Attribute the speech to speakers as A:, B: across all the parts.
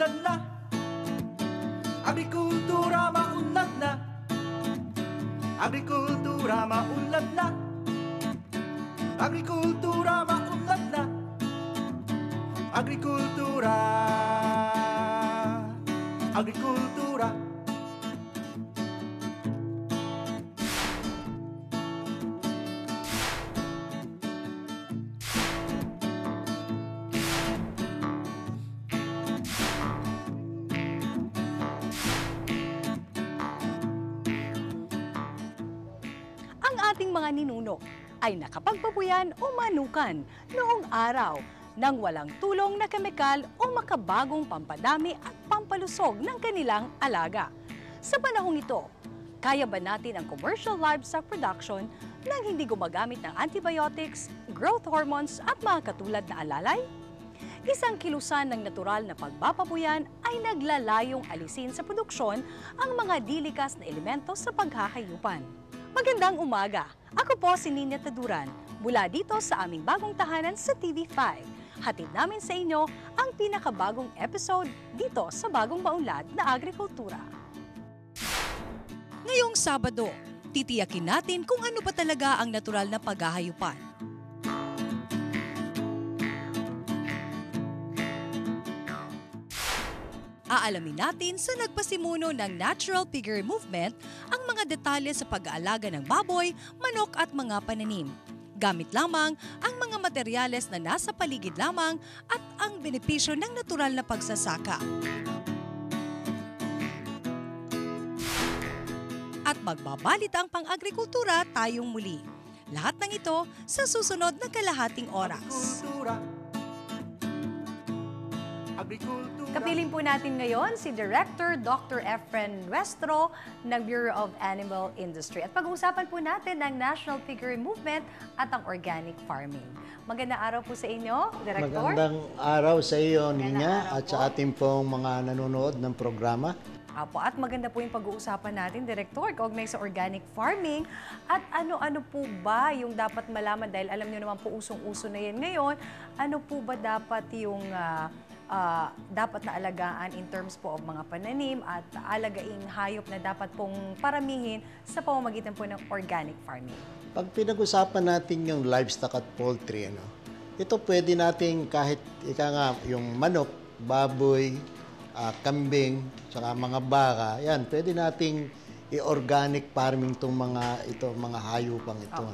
A: maunlad na. Agrikultura maunlad na. Agrikultura maunlad na. Agrikultura maunlad na. Agrikultura. Agrikultura.
B: Ang ating mga ninuno ay nakapagbabuyan o manukan noong araw nang walang tulong na kemikal o makabagong pampadami at pampalusog ng kanilang alaga. Sa panahong ito, kaya ba natin ang commercial livestock production nang hindi gumagamit ng antibiotics, growth hormones at mga katulad na alalay? Isang kilusan ng natural na pagpapabuyan ay naglalayong alisin sa produksyon ang mga dilikas na elemento sa paghahayupan. Magandang umaga! Ako po si Nina Taduran, mula dito sa aming bagong tahanan sa TV5. Hatid namin sa inyo ang pinakabagong episode dito sa Bagong Maunlad na Agrikultura. Ngayong Sabado, titiyakin natin kung ano ba talaga ang natural na paghahayupan. Aalamin natin sa nagpasimuno ng Natural Piggery Movement ang mga detalye sa pag-aalaga ng baboy, manok at mga pananim. Gamit lamang ang mga materyales na nasa paligid lamang at ang benepisyo ng natural na pagsasaka. At magbabalita ang pang-agrikultura tayong muli. Lahat ng ito sa susunod na kalahating oras. Kapiling po natin ngayon si Director Dr. Efren Nuestro ng Bureau of Animal Industry. At pag-uusapan po natin ang National Piggery Movement at ang organic farming. Magandang araw po sa inyo, Director.
C: Magandang araw sa iyo, Nina, at sa ating pong mga nanonood ng programa.
B: Apo, at maganda po yung pag-uusapan natin, Director, kaugnay sa organic farming. At ano-ano po ba yung dapat malaman? Dahil alam niyo naman po usong-uso na yan ngayon. Ano po ba dapat yung dapat na alagaan in terms po of mga pananim at alagaing hayop na dapat pong paramihin sa pamamagitan po ng organic farming?
C: Pag pinag-usapan natin yung livestock at poultry, ito pwede natin kahit yung manok, baboy, kambing, saka mga baka, yan, pwede nating i-organic farming itong mga hayupang ito.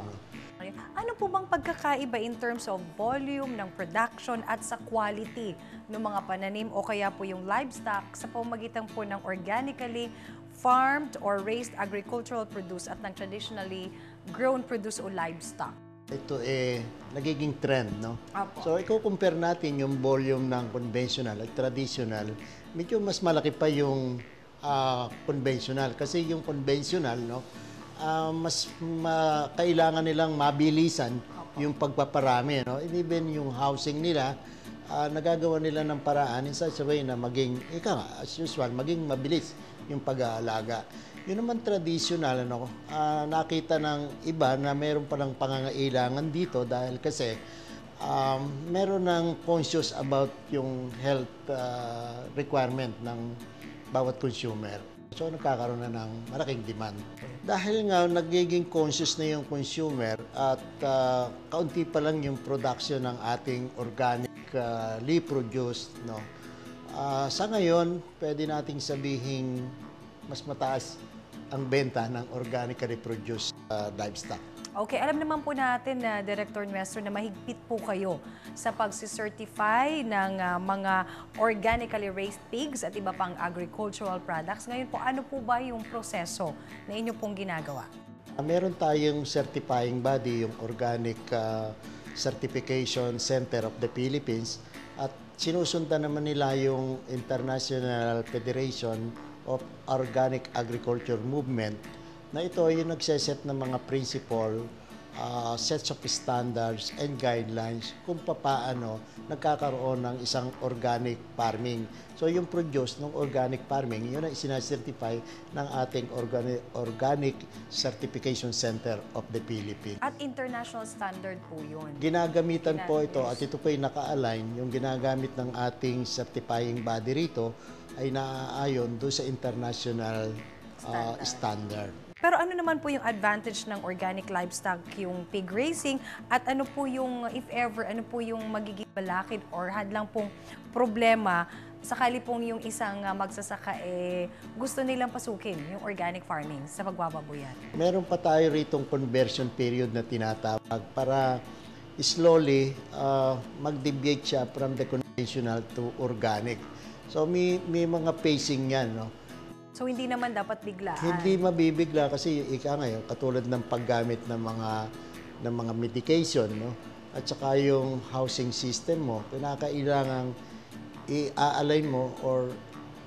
B: Ano po bang pagkakaiba in terms of volume ng production at sa quality ng mga pananim o kaya po yung livestock sa pamamagitan po ng organically farmed or raised agricultural produce at ng traditionally grown produce o livestock?
C: Ito nagiging trend, no?
B: Apo.
C: So, i-compare natin yung volume ng conventional at traditional, medyo mas malaki pa yung conventional. Kasi yung conventional, no, mas kailangan nilang mabilisan yung pagpaparami, no? And even yung housing nila, nagagawa nila ng paraan in such a way na maging, as usual, maging mabilis yung pag-aalaga. Yun naman traditional, nakita ng iba na meron palang pangangailangan dito dahil kasi meron ng conscious about yung health requirement ng bawat consumer. So, nagkakaroon na ng malaking demand. Dahil nga, nagiging conscious na yung consumer at kaunti pa lang yung production ng ating organically produced, no? Sa ngayon, pwede nating sabihin mas mataas ang benta ng organically produced livestock.
B: Okay, alam naman po natin na Director Nuestro na mahigpit po kayo sa pag-certify ng mga organically raised pigs at iba pang agricultural products. Ngayon po, ano po ba yung proseso na inyo pong ginagawa?
C: Meron tayong certifying body, yung Organic Certification Center of the Philippines, at sinusundan naman nila yung International Federation of Organic Agriculture Movement, na ito ay yung nagseset ng mga principle sets of standards and guidelines kung paano nagkakaroon ng isang organic farming. So yung produce ng organic farming, yun ang sinacertify ng ating Organic Certification Center of the Philippines.
B: At international standard po yun.
C: Ginagamitan po ito at ito po ay naka-align, yung ginagamit ng ating certifying body rito ay naaayon doon sa international standard.
B: Pero ano naman po yung advantage ng organic livestock, yung pig racing, at ano po yung, if ever, ano po yung magiging balakid or hadlang pong problema sakali pong yung isang magsasaka gusto nilang pasukin yung organic farming sa pagbababoyan?
C: Meron pa tayo ritong conversion period na tinatawag para slowly mag-deviate siya from the conventional to organic. So may mga pacing yan, no?
B: So hindi naman dapat biglaan.
C: Hindi mabibigla kasi ika ngayon katulad ng paggamit ng mga medication, no? At saka yung housing system mo, kinakailangang i-align mo or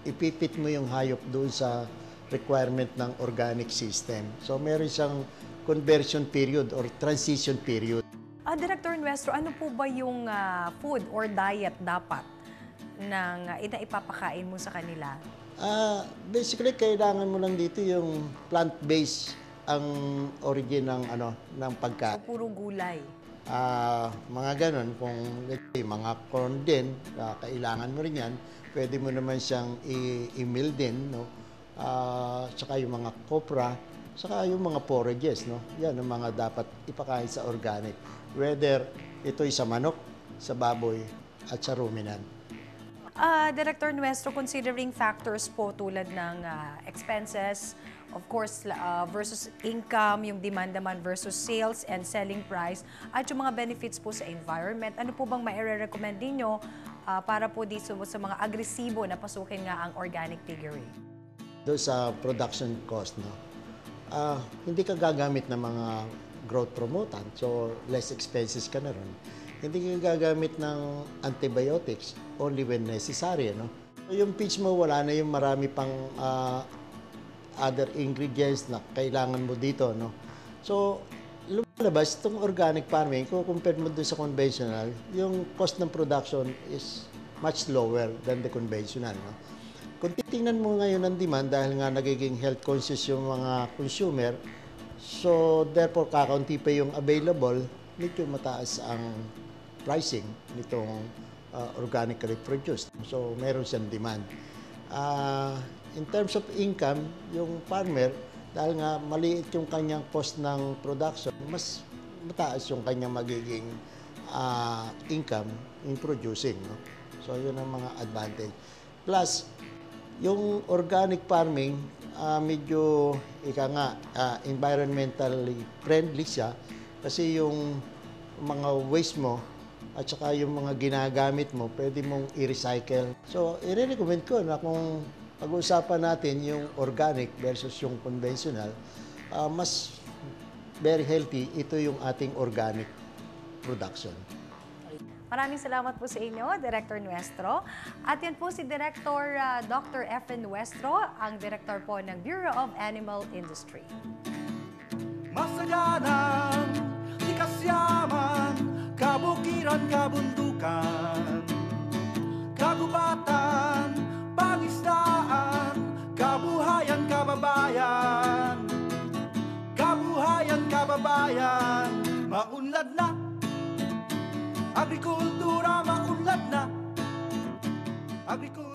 C: ipipit mo yung hayop doon sa requirement ng organic system. So meron siyang conversion period or transition period.
B: Director Nuestro, ano po ba yung food or diet dapat na ipapakain mo sa kanila?
C: Basically, kailangan mo lang dito yung plant-based ang origin ng pagkain.
B: So, puro gulay.
C: Mga ganon, kung let's say, mga corn din, kailangan mo rin yan. Pwede mo naman siyang i-meal din, no? Saka yung mga copra, saka yung mga forages, no? Yan ang mga dapat ipakain sa organic. Whether ito'y sa manok, sa baboy, at sa ruminant.
B: Director Nuestro, considering factors po tulad ng expenses, of course, versus income, yung demand naman versus sales and selling price, at yung mga benefits po sa environment, ano po bang maire-recommend ninyo para po dito sa mga agresibo na pasukin nga ang organic piggery?
C: Doon sa production cost, no? Hindi ka gagamit ng mga growth promotant, so less expenses ka na ron. Hindi ka gagamit ng antibiotics only when necessary, no? So, yung pitch mo, wala na yung marami pang other ingredients na kailangan mo dito, no? So, lumalabas itong organic farming, kung compare mo doon sa conventional, yung cost ng production is much lower than the conventional, no? Kung titingnan mo ngayon ang demand, dahil nga nagiging health conscious yung mga consumer, so therefore kakaunti pa yung available, medyo mataas ang pricing nitong organically produced. So, meron siyang demand. In terms of income, yung farmer, dahil nga maliit yung kanyang cost ng production, mas mataas yung kanyang magiging income in producing, no? So, yun ang mga advantage. Plus, yung organic farming, medyo, environmentally friendly siya kasi yung mga waste mo at saka yung mga ginagamit mo, pwede mong i-recycle. So, i-recommend ko na kung pag-uusapan natin yung organic versus yung conventional, mas very healthy, ito yung ating organic production.
B: Maraming salamat po sa inyo, Director Nuestro. At yan po si Director Dr. Efren Nuestro, ang Director po ng Bureau of Animal Industry.
A: Masaganang, likas yaman, kabukiran, kabundukan, kagubatan, pangisdaan, kabuhayan, kababayan, kabuhayan, kababayan, maunlad na, agrikultura maunlad na, agrikultura.